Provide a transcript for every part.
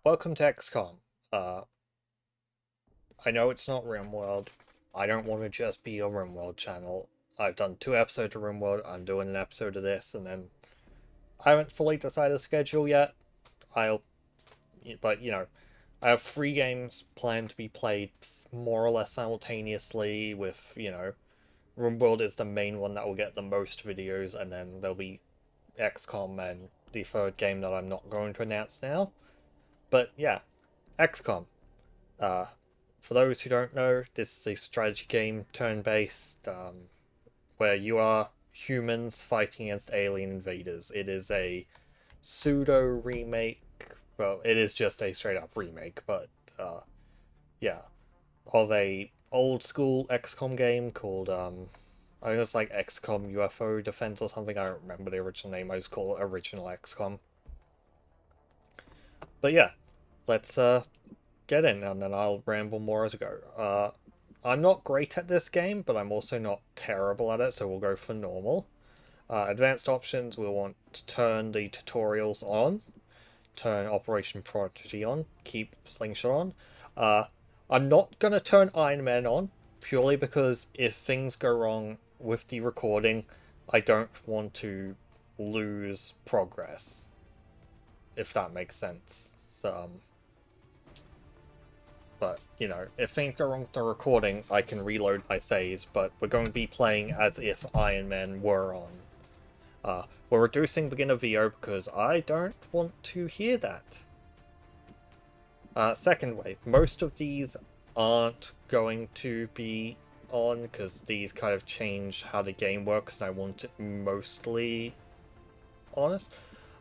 Welcome to Xcom. Uh, I know it's not RimWorld. I don't want to just be a RimWorld channel. I've done 2 episodes of RimWorld, I'm doing an episode of this, and then I haven't fully decided the schedule yet. I'll, but I have 3 games planned to be played more or less simultaneously with, RimWorld is the main one that will get the most videos, and then there'll be XCOM and the third game that I'm not going to announce now. But yeah, XCOM. Uh, for those who don't know, this is a strategy game, turn-based, where you are humans fighting against alien invaders. It is a pseudo remake. Well, it is just a straight-up remake, but yeah, of a old school XCOM game called I think it's like XCOM UFO Defense or something. I don't remember the original name. I just call it original XCOM. But yeah, let's get in, and then I'll ramble more as we go. I'm not great at this game, but I'm also not terrible at it, so we'll go for normal. Advanced options, we'll want to turn the tutorials on, turn Operation Prodigy on, keep Slingshot on. I'm not going to turn Iron Man on, purely because if things go wrong with the recording, I don't want to lose progress, if that makes sense. But, if things go wrong with the recording, I can reload my saves, but we're going to be playing as if Iron Man were on. We're reducing beginner VO because I don't want to hear that. Second wave, most of these aren't going to be on because these kind of change how the game works, and I want it mostly honest.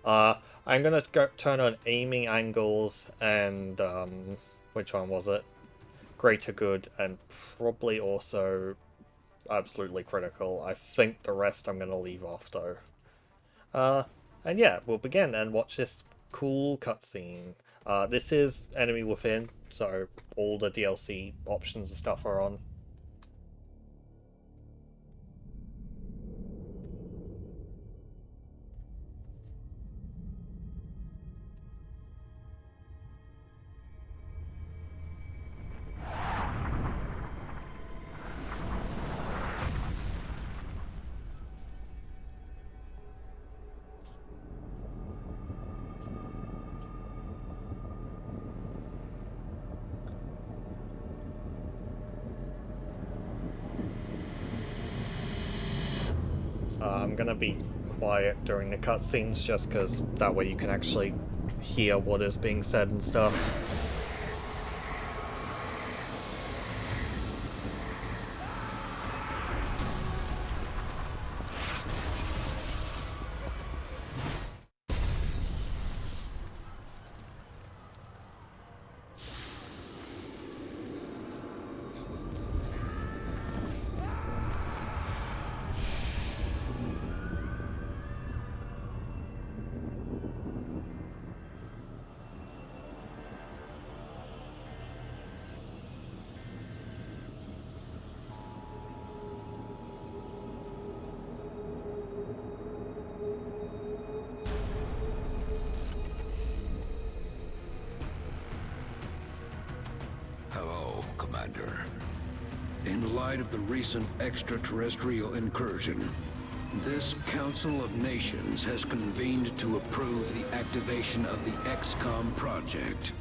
I'm gonna turn on aiming angles and which one was it? Greater good, and probably also absolutely critical. I think the rest I'm gonna leave off though. And yeah, we'll begin and watch this cool cutscene. This is Enemy Within, so all the DLC options and stuff are on. I'm gonna be quiet during the cutscenes just because that way you can actually hear what is being said and stuff. Hello, Commander. In light of the recent extraterrestrial incursion, this Council of Nations has convened to approve the activation of the Xcom project.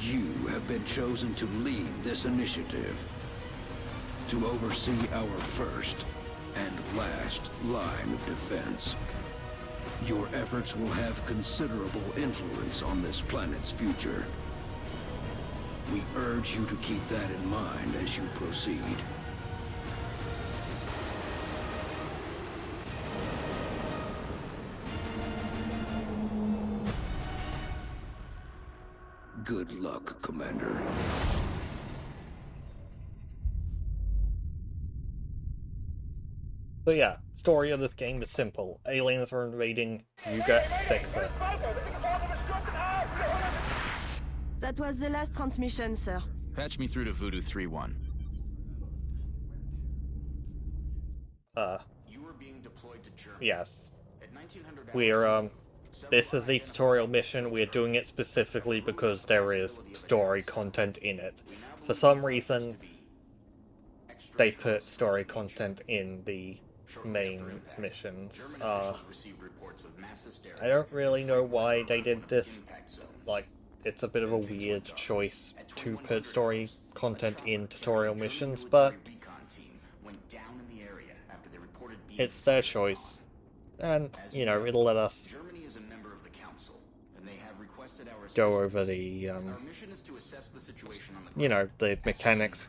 You have been chosen to lead this initiative, to oversee our first and last line of defense. Your efforts will have considerable influence on this planet's future. We urge you to keep that in mind as you proceed. Good luck, Commander. So yeah, story of this game is simple. Aliens are invading, you get to fix it. That was the last transmission, sir. Patch me through to Voodoo 3-1. You were being deployed to Germany. Yes. We are this is the tutorial mission. We're doing it specifically because there is story content in it. For some reason, they put story content in the main missions. I don't really know why they did this. Like, it's a bit of a weird choice to put story content in tutorial missions, but it's their choice. And, you know, it'll let us go over the, you know, the mechanics.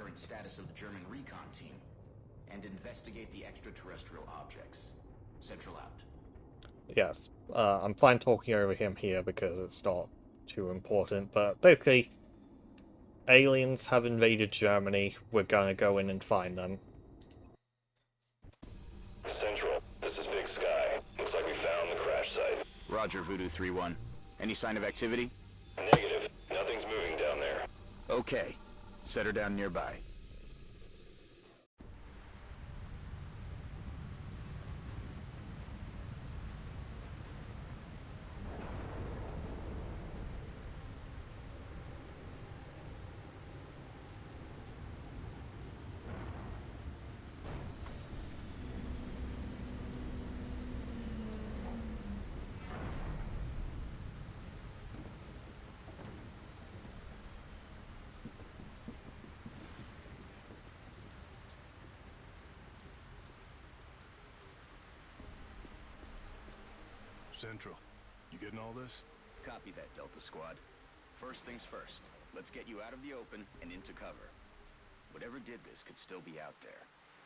And investigate the extraterrestrial objects. Central out. Yes, I'm fine talking over him here because it's not too important, but basically, aliens have invaded Germany. We're gonna go in and find them. Central, this is Big Sky. Looks like we found the crash site. Roger, Voodoo 3-1. Any sign of activity? Negative. Nothing's moving down there. Okay. Set her down nearby. Central, you getting all this? Copy that, Delta Squad. First things first. Let's get you out of the open and into cover. Whatever did this could still be out there.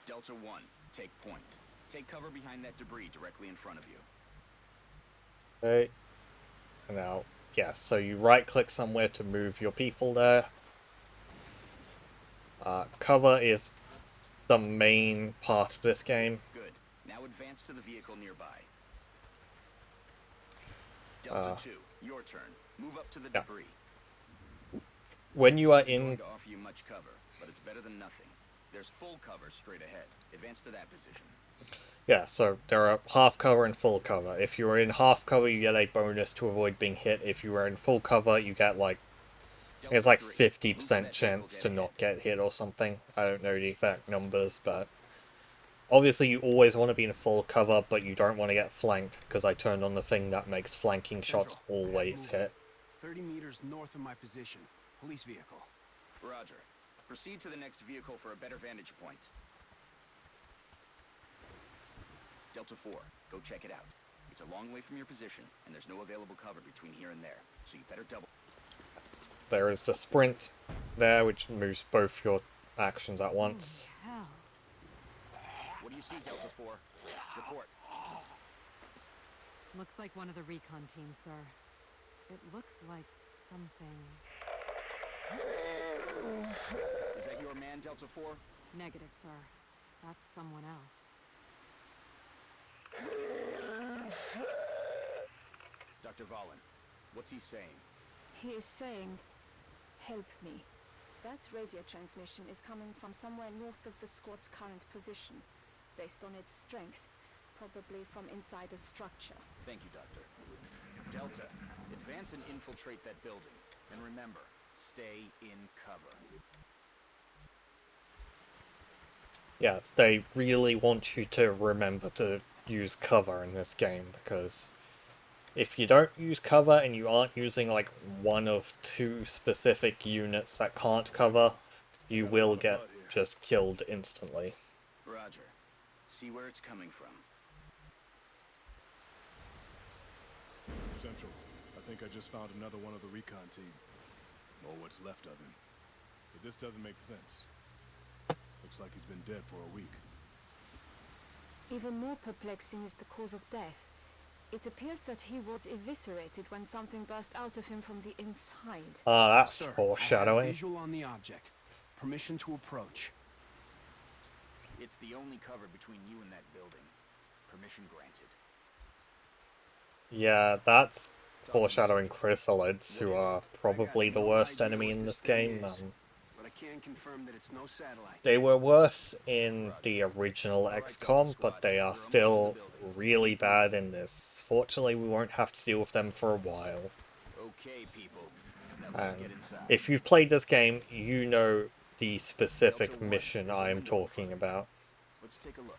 Delta 1, take point. Take cover behind that debris directly in front of you. Okay. Now, yes, so you right-click somewhere to move your people there. Cover is the main part of this game. Good. Now advance to the vehicle nearby. Delta 2, your turn. Move up to the debris. When you are This is going in... to offer you much cover, but it's better than nothing. There's full cover straight ahead. Advance to that position. Yeah, so there are half cover and full cover. If you are in half cover, you get a bonus to avoid being hit. If you are in full cover, you get like... It's like 50% chance to not get hit or something. I don't know the exact numbers, but... Obviously, you always want to be in full cover, but you don't want to get flanked, because I turned on the thing that makes flanking shots always hit. 30 meters north of my position. Police vehicle. Roger. Proceed to the next vehicle for a better vantage point. Delta 4, go check it out. It's a long way from your position, and there's no available cover between here and there, so you better double... There is the sprint there, which moves both your actions at once. Hell. What do you see, Delta 4? Report. Looks like one of the recon teams, sir. It looks like something... Is that your man, Delta 4? Negative, sir. That's someone else. Dr. Valen, what's he saying? He is saying, help me. That radio transmission is coming from somewhere north of the squad's current position. Based on its strength, probably from inside a structure. Thank you, Doctor. Delta, advance and infiltrate that building. And remember, stay in cover. Yeah, they really want you to remember to use cover in this game, because if you don't use cover and you aren't using like one of two specific units that can't cover, you will get just killed instantly. Roger. See where it's coming from. Central, I think I just found another one of the recon team. Or what's left of him. But this doesn't make sense. Looks like he's been dead for a week. Even more perplexing is the cause of death. It appears that he was eviscerated when something burst out of him from the inside. Ah, that's Sir, I have foreshadowing. visual on the object. Permission to approach. It's the only cover between you and that building. Permission granted. Yeah, that's foreshadowing chrysalids, who are probably the worst enemy in this game. But I Can confirm that it's no satellite. They were worse in the original XCOM, but they are still really bad in this. Fortunately, we won't have to deal with them for a while. Okay, people. Now let's And get inside. if you've played this game, you know the specific mission I am talking about. Let's take a look.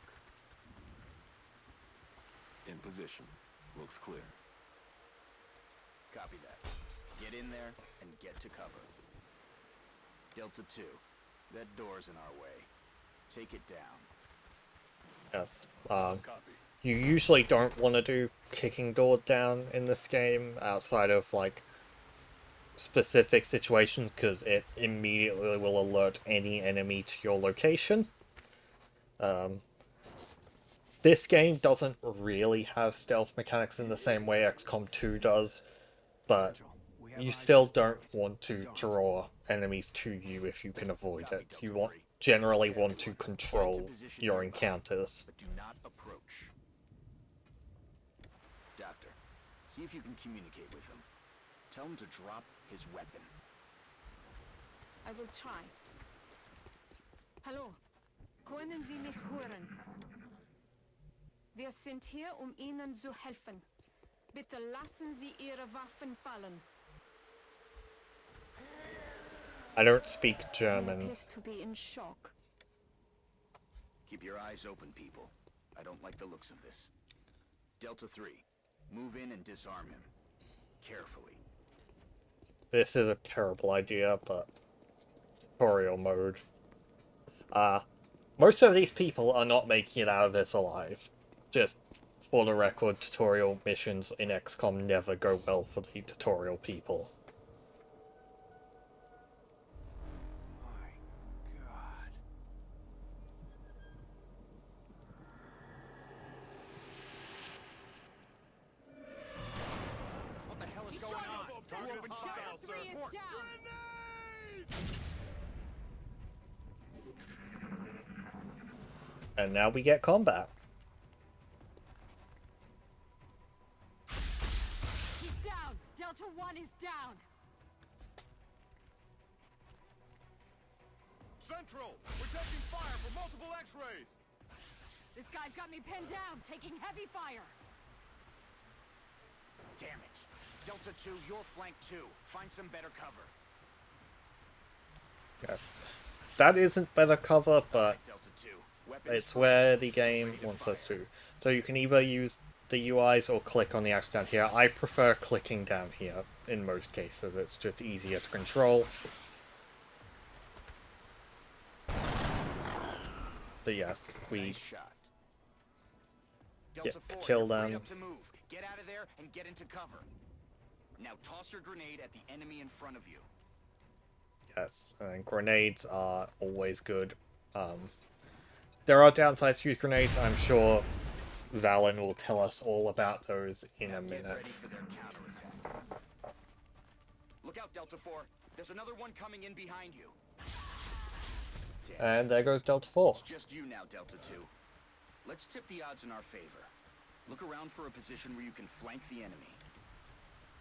In position. Looks clear. Copy that. Get in there and get to cover. Delta 2, that door's in our way. Take it down. Yes. Copy. You usually don't want to do kicking door down in this game outside of like specific situations, because it immediately will alert any enemy to your location. This game doesn't really have stealth mechanics in the same way XCOM 2 does, but Central, we have you eyes still on the don't target. want to He's armed. draw enemies to you if you can avoid Copy, it. Delta You want 3. generally Okay, want to everyone, control get to position your nearby, encounters. but do not approach. Doctor, see if you can communicate with him. Tell him to drop his weapon. I will try. Hallo, können Sie mich hören? Wir sind hier, Ihnen zu helfen. Bitte lassen Sie Ihre Waffen fallen. I don't speak He German. appears to be in shock. Keep your eyes open, people. I don't like the looks of this. Delta 3, move in and disarm him. Carefully. This is a terrible idea, but tutorial mode. Most of these people are not making it out of this alive. Just for the record, tutorial missions in XCOM never go well for the tutorial people. My God. What the hell is going on? Delta 3 is down! And now we get combat. He's down! Delta 1 is down! Central! We're taking fire from multiple X-rays! This guy's got me pinned down, taking heavy fire! Damn it. Delta 2, you're flank 2. Find some better cover. Yes. That isn't better cover, but Delta 2. Weapons it's free. where the game Ready to wants us fire. to. So you can either use the UIs or click on the action down here. I prefer clicking down here in most cases. It's just easier to control. But yes, we Nice shot. get Delta to 4, kill you're freed them. up to move. Get out of there and get into cover. Now toss your grenade at the enemy in front of you. Yes, and grenades are always good. There are downsides to use grenades. I'm sure Valen will tell us all about those in a Now get minute. ready for their counterattack. Look out, Delta 4. There's another one coming in behind you. Damn it. And there goes Delta 4. It's just you now, Delta 2. Let's tip the odds in our favor. Look around for a position where you can flank the enemy.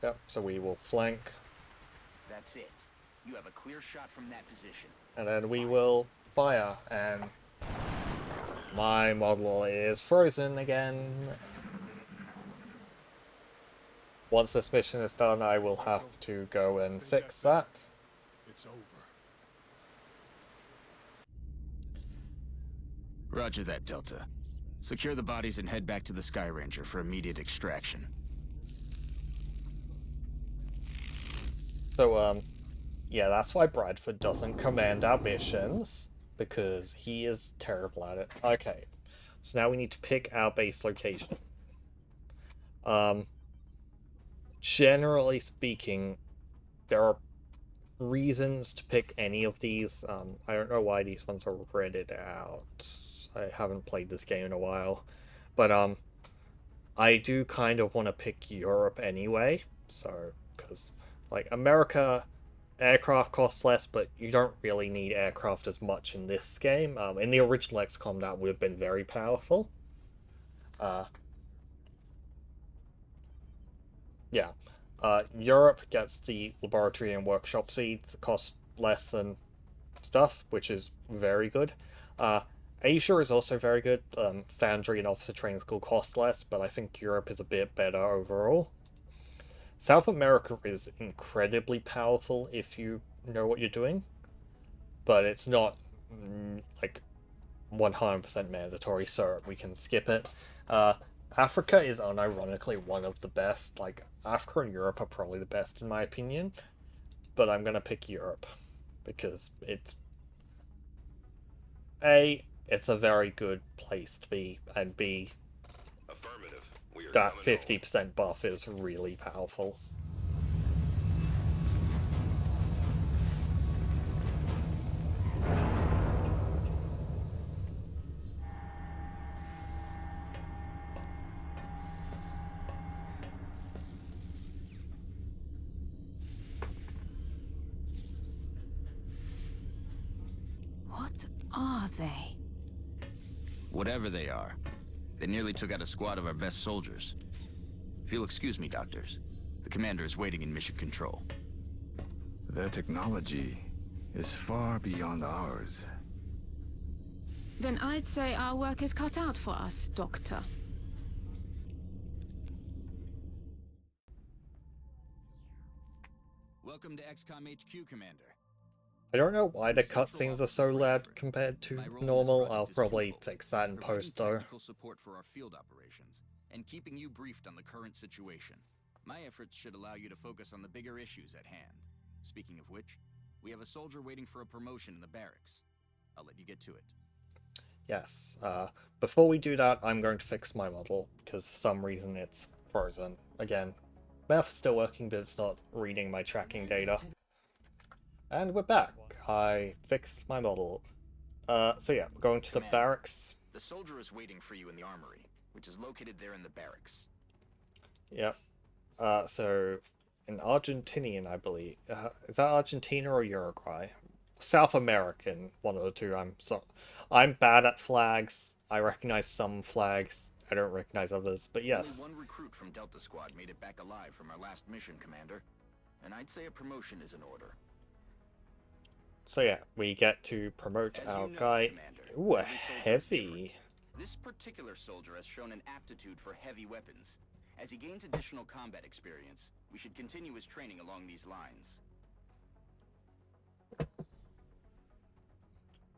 Yep, so we will flank, That's it. You have a clear shot from that position. and then we will fire, and my model is frozen again. Once this mission is done, I will have to go and fix that. It's over. Roger that, Delta. Secure the bodies and head back to the Sky Ranger for immediate extraction. So, yeah, that's why Bradford doesn't command our missions, because he is terrible at it. Okay, so now we need to pick our base location. Generally speaking, there are reasons to pick any of these. I don't know why these ones are redded out. I haven't played this game in a while. But, I do kind of want to pick Europe anyway, so, because, like, America, aircraft costs less, but you don't really need aircraft as much in this game. In the original XCOM, that would have been very powerful. Yeah. Europe gets the laboratory and workshop feeds, cost less than stuff, which is very good. Asia is also very good. Foundry and Officer Training School cost less, but I think Europe is a bit better overall. South America is incredibly powerful if you know what you're doing, but it's not like 100% mandatory, so we can skip it. Africa is unironically one of the best. Like, Africa and Europe are probably the best in my opinion, but I'm gonna pick Europe because it's it's a very good place to be, and B, Affirmative. We are that coming home. 50% buff is really powerful. What are they? Whatever they are, they nearly took out a squad of our best soldiers. If you'll excuse me, doctors, the commander is waiting in mission control. Their technology is far beyond ours. Then I'd say our work is cut out for us, Doctor. Welcome to Xcom HQ, Commander. I don't know why the cutscenes are so loud compared to normal. I'll probably fix that in post though. Technical support for our field operations and keeping you briefed on the current situation. My efforts should allow you to focus on the bigger issues at hand. Speaking of which, we have a soldier waiting for a promotion in the barracks. I'll let you get to it. Yes, before we do that, I'm going to fix my model, because for some reason it's frozen. Again, math is still working, but it's not reading my tracking data. And we're back. I fixed my model. So yeah, we're going to the barracks. The soldier is waiting for you in the armory, which is located there in the barracks. Yep. So, in Argentinian, I believe. Is that Argentina or Uruguay? South American, one of the two. I'm bad at flags. I recognize some flags. I don't recognize others, but yes. Only one recruit from Delta Squad made it back alive from our last mission, Commander. And I'd say a promotion is in order. So yeah, we get to promote our guy. Ooh, a heavy. This particular soldier has shown an aptitude for heavy weapons. As he gains additional combat experience, we should continue his training along these lines.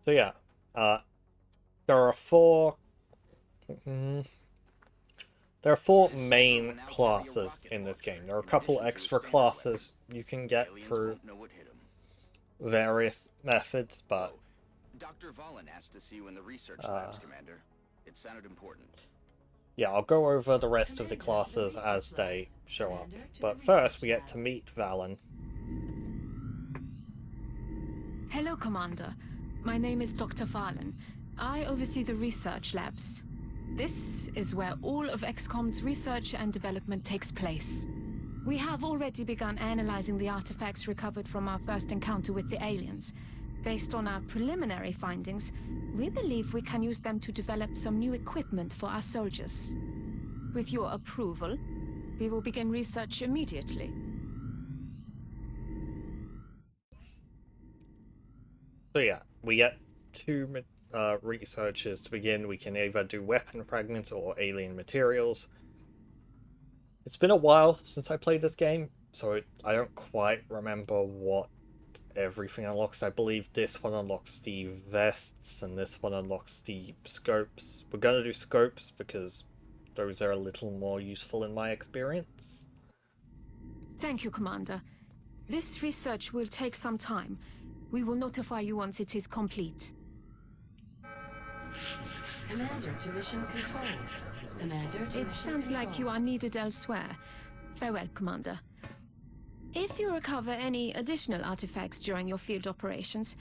So yeah, there are four main classes in this game. There are a couple extra classes you can get through various methods, but Dr. Valen asked to see you in the research labs, Commander. It sounded important. Yeah, I'll go over the rest of the classes as they show up. But first, we get to meet Valen. Hello, Commander. My name is Dr. Valen. I oversee the research labs. This is where all of Xcom's research and development takes place. We have already begun analyzing the artifacts recovered from our first encounter with the aliens. Based on our preliminary findings, we believe we can use them to develop some new equipment for our soldiers. With your approval, we will begin research immediately. So yeah, we get two researches to begin. We can either do weapon fragments or alien materials. It's been a while since I played this game, so I don't quite remember what everything unlocks. I believe this one unlocks the vests, and this one unlocks the scopes. We're gonna do scopes because those are a little more useful in my experience. Thank you, Commander. This research will take some time. We will notify you once it is complete. Commander to mission control. Commander to It sounds like you are needed elsewhere. Farewell, Commander. If you recover any additional artifacts during your field operations,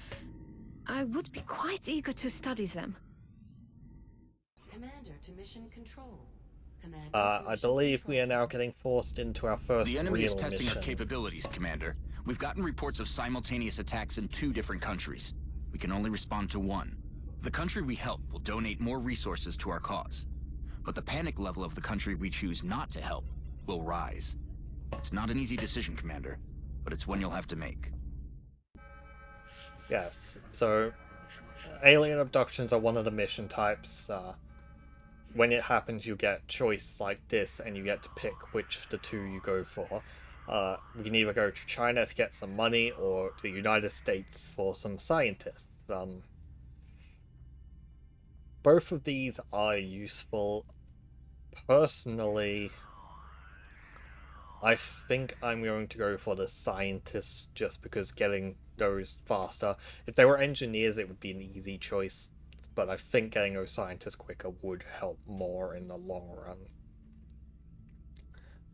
I would be quite eager to study them. Commander to mission control. Commander I believe we are now getting forced into our first The enemy real is testing mission. our capabilities, Commander. We've gotten reports of simultaneous attacks in 2 different countries. We can only respond to one. The country we help will donate more resources to our cause. But the panic level of the country we choose not to help will rise. It's not an easy decision, Commander, but it's one you'll have to make. Yes, so alien abductions are one of the mission types. When it happens, you get choice like this, and you get to pick which of the two you go for. We can either go to China to get some money, or the United States for some scientists. Both of these are useful. Personally, I think I'm going to go for the scientists just because getting those faster. If they were engineers, it would be an easy choice, but I think getting those scientists quicker would help more in the long run.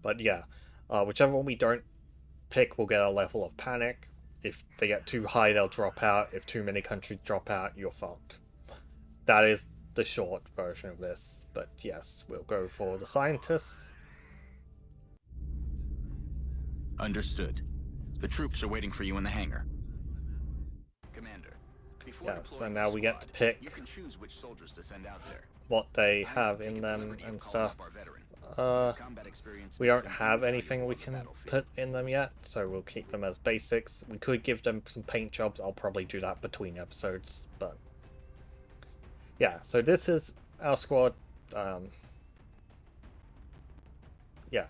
But yeah, whichever one we don't pick will get a level of panic. If they get too high, they'll drop out. If too many countries drop out, you're fucked. That is the short version of this. But yes, we'll go for the scientists. Understood. The troops are waiting for you in the hangar. Commander, before yes, and now we get to pick you can choose which soldiers to send out there. What they have in them and stuff. We don't have anything we can put in them yet, so we'll keep them as basics. We could give them some paint jobs. I'll probably do that between episodes, but yeah, so this is our squad. Yeah.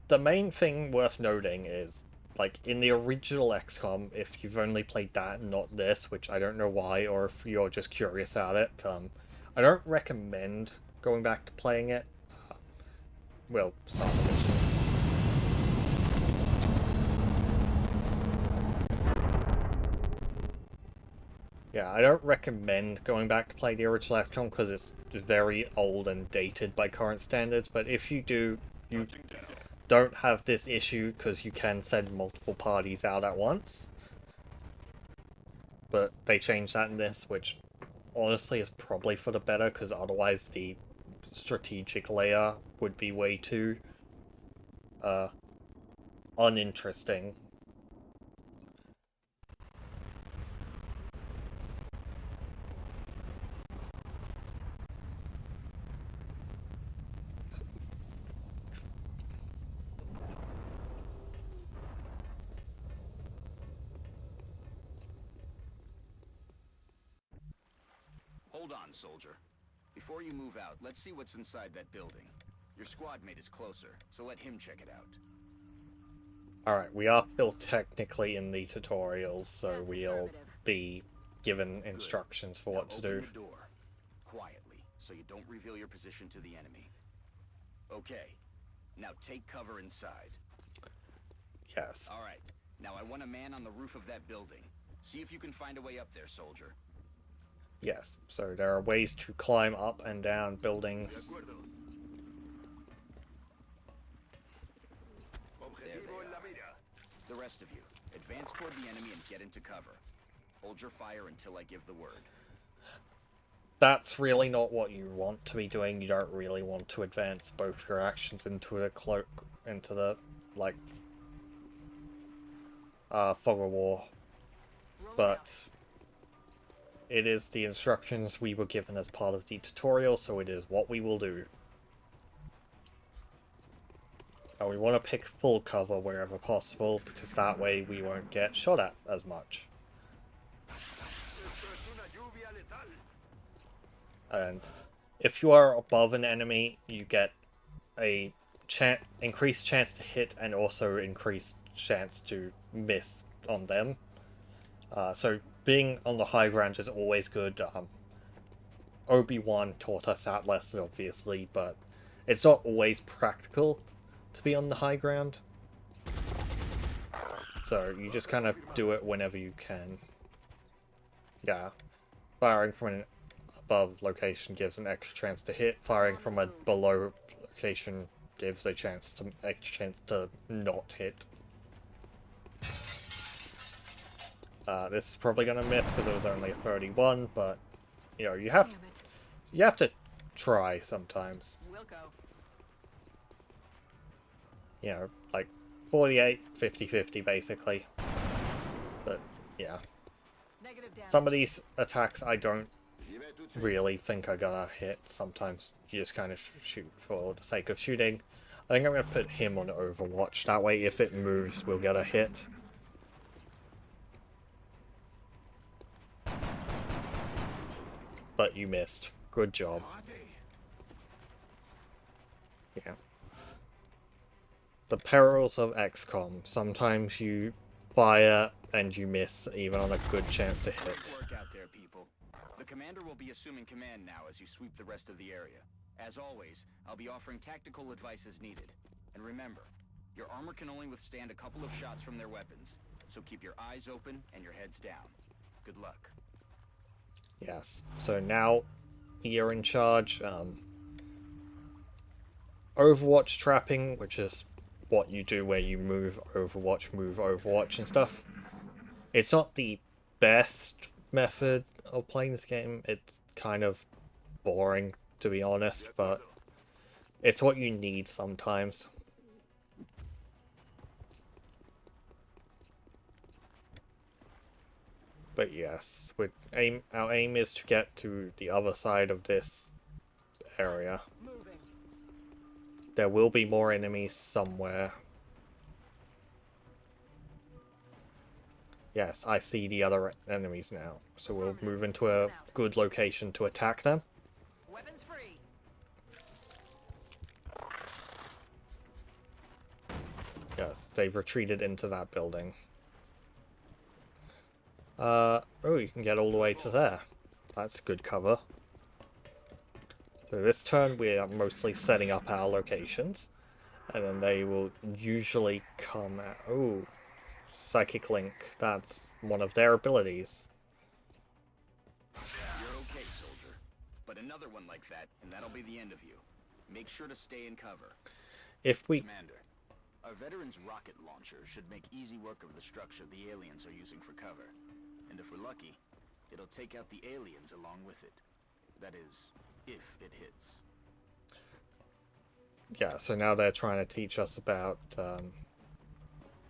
The main thing worth noting is, like, in the original XCOM, if you've only played that and not this, which I don't know why, or if you're just curious about it, I don't recommend going back to playing it. Well, some of it. Yeah, I don't recommend going back to play the original XCOM because it's very old and dated by current standards, but if you do, you don't have this issue because you can send multiple parties out at once. But they changed that in this, which honestly is probably for the better because otherwise the strategic layer would be way too uninteresting. Hold on, soldier. Before you move out, let's see what's inside that building. Your squad mate is closer, so let him check it out. Alright, we are still technically in the tutorial, so we'll be given instructions for what to do. Open the door quietly, so you don't reveal your position to the enemy. Okay, now take cover inside. Yes. Alright, now I want a man on the roof of that building. See if you can find a way up there, soldier. Yes, so there are ways to climb up and down buildings. There they are. The rest of you, advance toward the enemy and get into cover. Hold your fire until I give the word. That's really not what you want to be doing. You don't really want to advance both your actions into the like, fog of war. But it is the instructions we were given as part of the tutorial, so it is what we will do. And we want to pick full cover wherever possible, because that way we won't get shot at as much. And if you are above an enemy, you get a increased chance to hit and also increased chance to miss on them. So being on the high ground is always good. Obi-Wan taught us that lesson, obviously, but it's not always practical to be on the high ground. So you just kind of do it whenever you can. Yeah. Firing from an above location gives an extra chance to hit. Firing from a below location gives a extra chance to not hit. This is probably gonna miss because it was only a 31, but you know, you have to try sometimes. We'll go. You know, like 48, 50-50 basically. But yeah. Some of these attacks I don't really think are gonna hit. Sometimes you just kind of shoot for the sake of shooting. I think I'm gonna put him on Overwatch. That way if it moves we'll get a hit. but you missed. Good job. Yeah. The perils of XCOM. Sometimes you fire and you miss, even on a good chance to hit. Good work out there, people. The commander will be assuming command now as you sweep the rest of the area. As always, I'll be offering tactical advice as needed. And remember, your armor can only withstand a couple of shots from their weapons, so keep your eyes open and your heads down. Good luck. Yes. So now you're in charge. Overwatch trapping, which is what you do where you move Overwatch and stuff. It's not the best method of playing this game. It's kind of boring, to be honest, but it's what you need sometimes. But yes, our aim is to get to the other side of this area. There will be more enemies somewhere. Yes, I see the other enemies now. So we'll move into a good location to attack them. Weapons free. Yes, they've retreated into that building. Oh, you can get all the way to there. That's good cover. So this turn we are mostly setting up our locations. And then they will usually come at... Oh, Psychic Link. That's one of their abilities. You're okay, soldier. But another one like that, and that'll be the end of you. Make sure to stay in cover. If we... Commander, our veteran's rocket launcher should make easy work of the structure the aliens are using for cover. And if we're lucky, it'll take out the aliens along with it. That is, if it hits. Yeah, so now they're trying to teach us about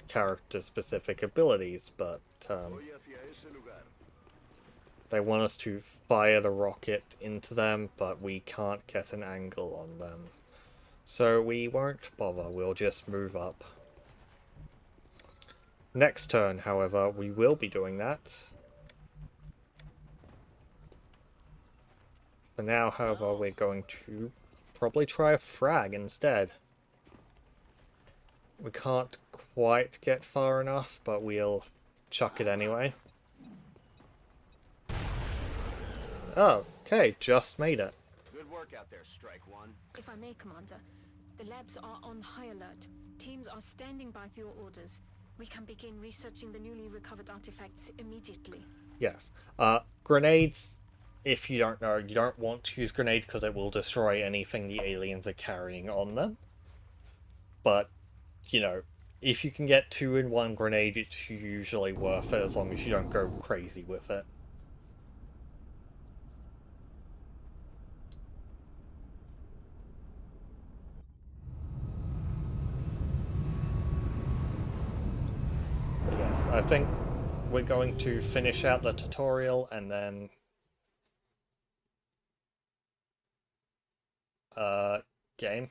character-specific abilities, but they want us to fire the rocket into them, but we can't get an angle on them. So we won't bother, we'll just move up. Next turn, however, we will be doing that. For now, however, we're going to probably try a frag instead. We can't quite get far enough, but we'll chuck it anyway. Oh, okay, just made it. Good work out there, Strike One. If I may, Commander, the labs are on high alert. Teams are standing by for your orders. We can begin researching the newly recovered artifacts immediately. Yes. Grenades, if you don't know, you don't want to use grenades because it will destroy anything the aliens are carrying on them. But, you know, if you can get 2 in 1 grenade, it's usually worth it as long as you don't go crazy with it. Yes, I think we're going to finish out the tutorial and then game.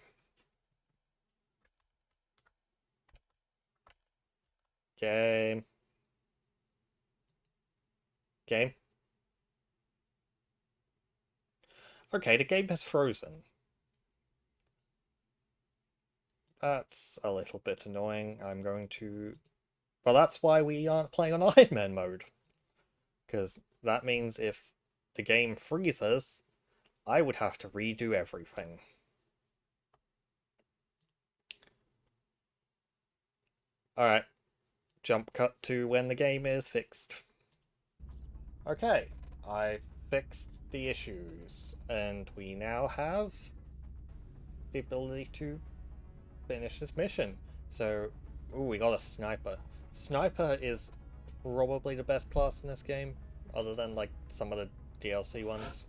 Game. Okay, the game has frozen. That's a little bit annoying. I'm going to... Well, that's why we aren't playing on Iron Man mode. Because that means if the game freezes, I would have to redo everything. Alright. Jump cut to when the game is fixed. Okay, I fixed the issues, and we now have the ability to finish this mission. So, ooh, we got a sniper. Sniper is probably the best class in this game, other than like some of the DLC ones.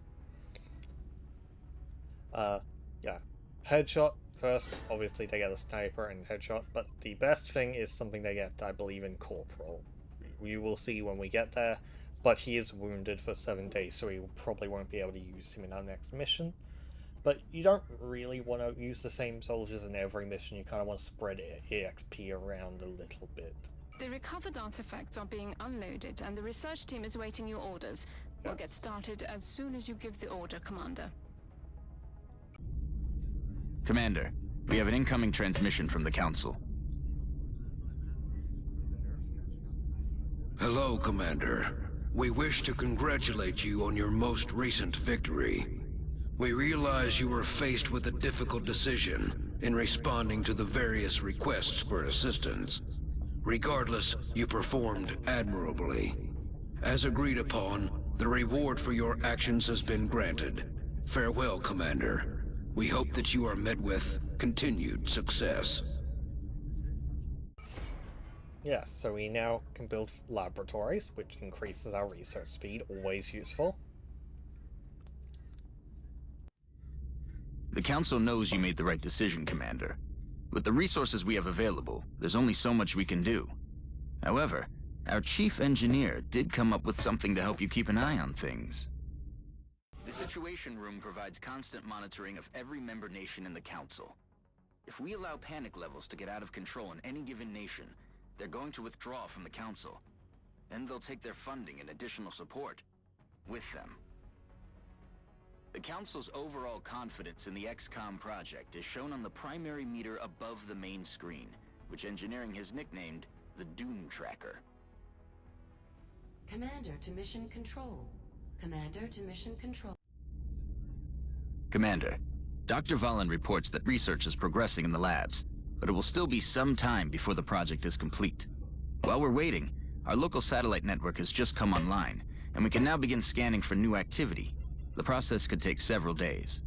Yeah. Headshot first, obviously they get a sniper and headshot, but the best thing is something they get, I believe, in Corporal. You will see when we get there, but he is wounded for 7 days, so we probably won't be able to use him in our next mission. But you don't really want to use the same soldiers in every mission, you kind of want to spread EXP around a little bit. The recovered artifacts are being unloaded and the research team is waiting your orders. We'll get started as soon as you give the order, Commander. Commander, we have an incoming transmission from the Council. Hello, Commander. We wish to congratulate you on your most recent victory. We realize you were faced with a difficult decision in responding to the various requests for assistance. Regardless, you performed admirably. As agreed upon, the reward for your actions has been granted. Farewell, Commander. We hope that you are met with continued success. Yes, so we now can build laboratories, which increases our research speed, always useful. The Council knows you made the right decision, Commander. With the resources we have available, there's only so much we can do. However, our chief engineer did come up with something to help you keep an eye on things. The Situation Room provides constant monitoring of every member nation in the Council. If we allow panic levels to get out of control in any given nation, they're going to withdraw from the Council. And they'll take their funding and additional support with them. The Council's overall confidence in the Xcom project is shown on the primary meter above the main screen, which engineering has nicknamed the Doom Tracker. Commander to Mission Control. Commander to Mission Control. Commander, Dr. Valen reports that research is progressing in the labs, but it will still be some time before the project is complete. While we're waiting, our local satellite network has just come online, and we can now begin scanning for new activity. The process could take several days.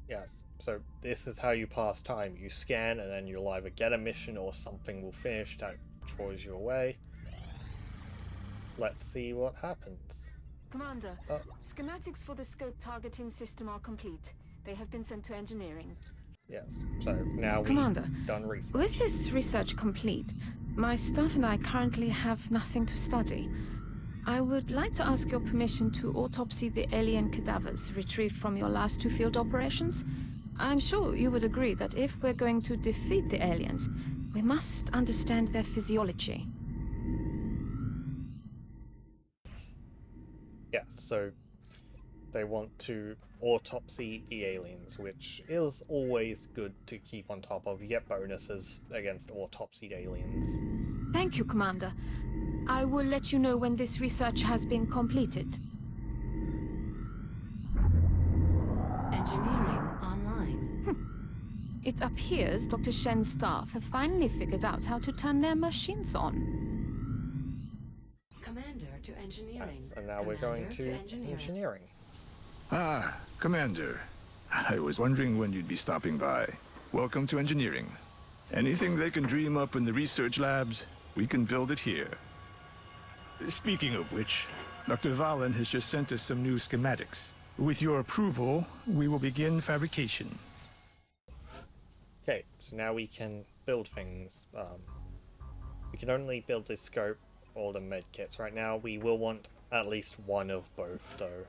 Yes, so this is how you pass time. You scan, and then you'll either get a mission or something will finish that throws you away. Let's see what happens. Commander, schematics for the scope targeting system are complete. They have been sent to engineering. Yes, so now we've Commander, done research. with this research complete, my staff and I currently have nothing to study. I would like to ask your permission to autopsy the alien cadavers retrieved from your last two field operations. I'm sure you would agree that if we're going to defeat the aliens, we must understand their physiology. Yes, so they want to autopsy the aliens, which is always good to keep on top of. You get bonuses against autopsied aliens. Thank you, Commander. I will let you know when this research has been completed. Engineering online. It appears Dr. Shen's staff have finally figured out how to turn their machines on. Commander to engineering. Yes, and now we're going to engineering. Ah, Commander. I was wondering when you'd be stopping by. Welcome to engineering. Anything they can dream up in the research labs, we can build it here. Speaking of which, Dr. Valen has just sent us some new schematics. With your approval, we will begin fabrication. Okay, so now we can build things. We can only build this scope or the medkits. Right now we will want at least one of both, though.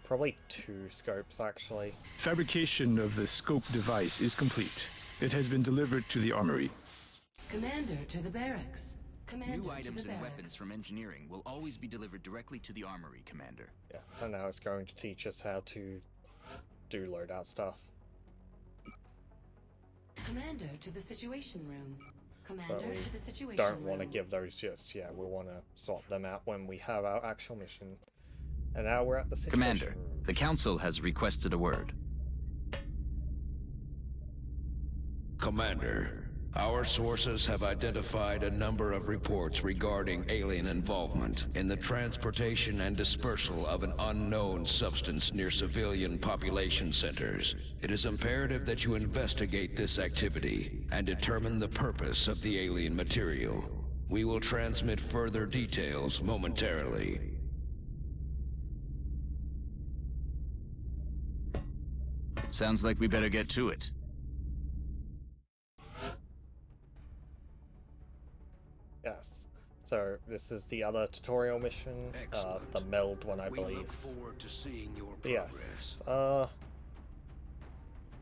Probably two scopes, actually. Fabrication of the scope device is complete. It has been delivered to the armory. Commander to the barracks. Commander New items to the and barracks. weapons from engineering will always be delivered directly to the armory, Commander. Yeah, so now it's going to teach us how to do loadout stuff. Commander to the Situation Room. Commander But we to the Situation don't Room. want to give those just yet. We want to swap them out when we have our actual mission. And now we're at the situation Commander, room. the Council has requested a word. Commander, our sources have identified a number of reports regarding alien involvement in the transportation and dispersal of an unknown substance near civilian population centers. It is imperative that you investigate this activity and determine the purpose of the alien material. We will transmit further details momentarily. Sounds like we better get to it. Yes. So this is the other tutorial mission, the meld one, I We believe. look forward to seeing your But progress. yes.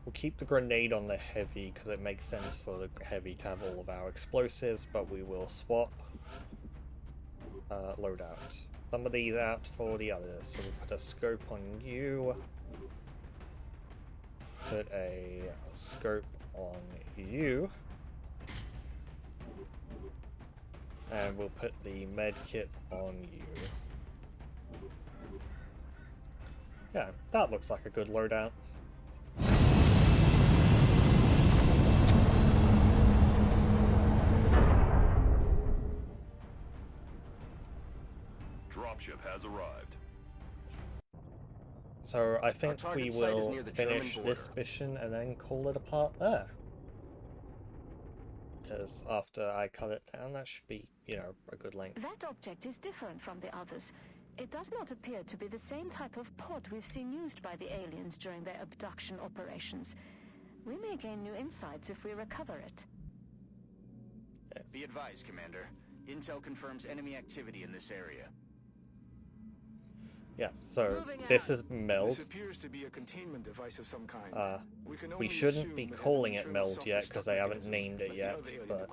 We'll keep the grenade on the heavy because it makes sense for the heavy to have all of our explosives, but we will swap loadout. Some of these out for the others. So we'll put a scope on you. Put a scope on you. And we'll put the med kit on you. Yeah, that looks like a good loadout. Dropship has arrived. So I think we target site is will near the German finish this border. mission and then call it a part there. Because after I cut it down, that should be, you know, a good length. That object is different from the others. It does not appear to be the same type of pod we've seen used by the aliens during their abduction operations. We may gain new insights if we recover it. Yes. Be advised, Commander. Intel confirms enemy activity in this area. Yeah, so this is Meld. This appears to be a containment device of some kind. We shouldn't be calling it Meld yet because they haven't named it yet, but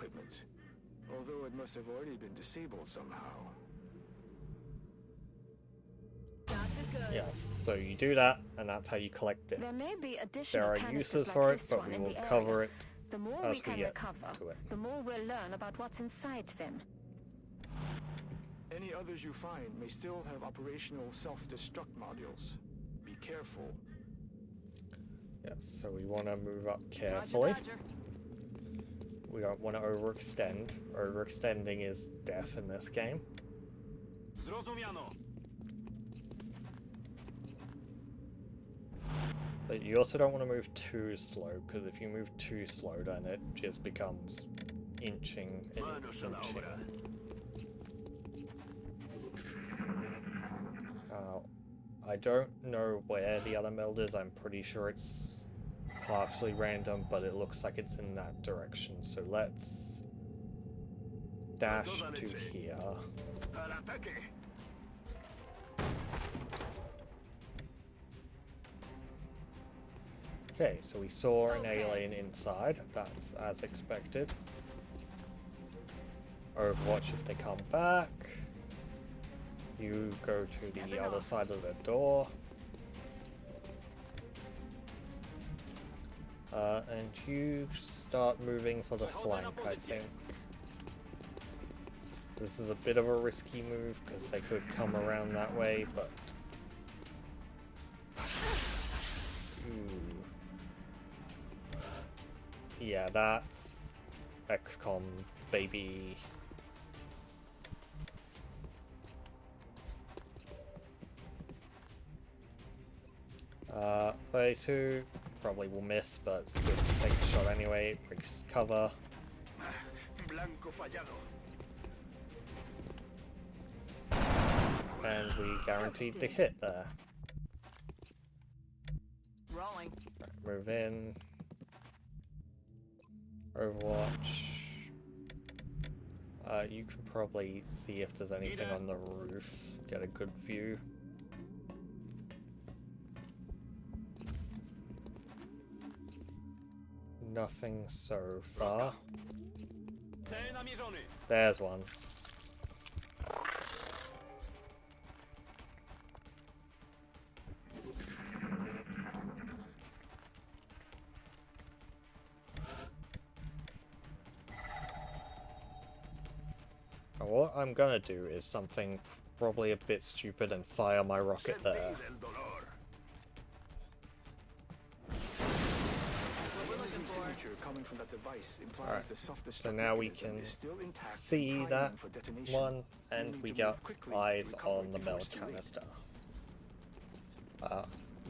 although it must have already been disabled somehow. yeah, so you do that, and that's how you collect it. There may be There additional are canisters uses like for it, this but one we in will the cover area. it The more as we we can get recover, to it. the more we'll learn about what's inside them. Any others you find may still have operational self-destruct modules. Be careful. Yes, so we want to move up carefully. We don't want to overextend. Overextending is death in this game. But you also don't want to move too slow, because if you move too slow, then it just becomes inching and inching. I don't know where the other meld is. I'm pretty sure it's partially random, but it looks like it's in that direction. So let's dash to here. Okay, so we saw an alien inside. That's as expected. Overwatch if they come back. You go to the other side of the door. And you start moving for the flank, I think. This is a bit of a risky move because they could come around that way, but... Ooh. Yeah, that's Xcom, baby. 32 probably will miss, but it's good to take a shot anyway. It breaks cover. And we guaranteed the hit there. Rolling. Right, move in. Overwatch. You can probably see if there's anything on the roof. Get a good view. Nothing so far. There's one. And what I'm gonna do is something probably a bit stupid and fire my rocket there. Alright, so now we can see that one, and we got eyes on the meld canister.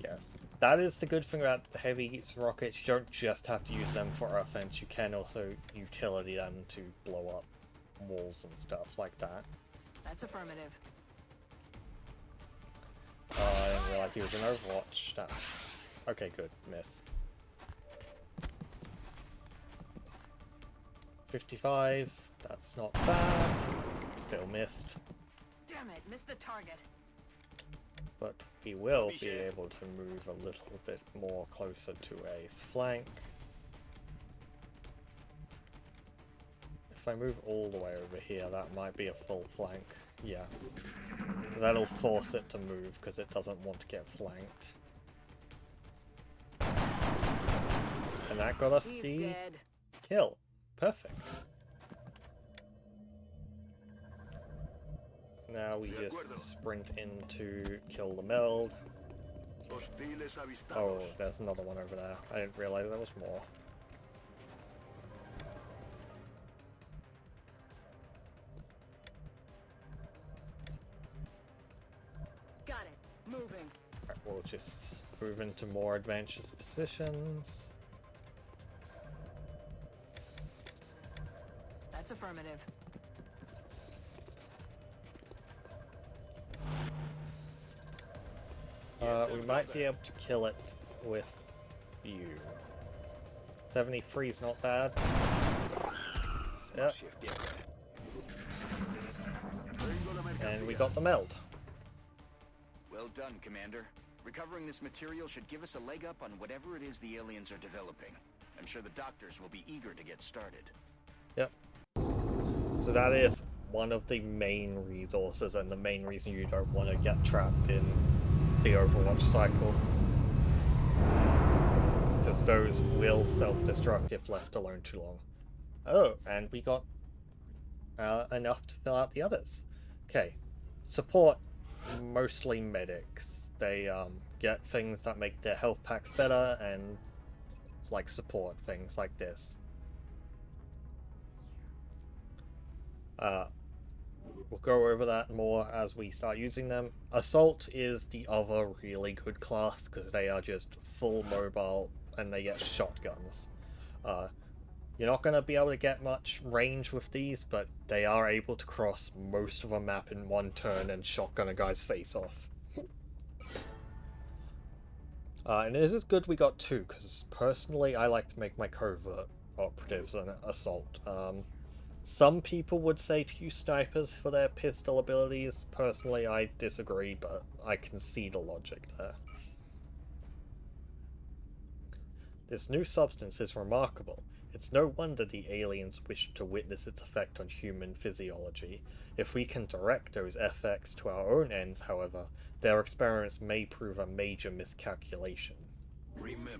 Yes. That is the good thing about the heavy rockets. You don't just have to use them for offense, you can also utility them to blow up walls and stuff like that. That's affirmative. I didn't realize he was in Overwatch. That's... Okay, good. Miss. 55. That's not bad. Still missed. Damn it, missed the target. But we will be able to move a little bit more closer to a flank. If if I move all the way over here, that might be a full flank. Yeah. That'll force it to move because it doesn't want to get flanked. And that got us the kill. Perfect. Now we just sprint in to kill the meld. Oh, there's another one over there. I didn't realize there was more. Got it. Moving. Right, we'll just move into more advantageous positions. That's affirmative. We might be able to kill it with you. 73 is not bad. Yep. And we got the meld. Well done, Commander. Recovering this material should give us a leg up on whatever it is the aliens are developing. I'm sure the doctors will be eager to get started. Yep. So that is one of the main resources and the main reason you don't want to get trapped in the Overwatch cycle. Because those will self-destruct if left alone too long. Oh, and we got enough to fill out the others. Okay. Support, mostly medics. They get things that make their health packs better and like support things like this. We'll go over that more as we start using them. Assault is the other really good class because they are just full mobile and they get shotguns. You're not going to be able to get much range with these, but they are able to cross most of a map in one turn and shotgun a guy's face off. And it is good we got two, because personally I like to make my covert operatives an assault. Some people would say to use snipers for their pistol abilities. Personally, I disagree, but I can see the logic there. This new substance is remarkable. It's no wonder the aliens wish to witness its effect on human physiology. If we can direct those effects to our own ends, however, their experiments may prove a major miscalculation. Remember.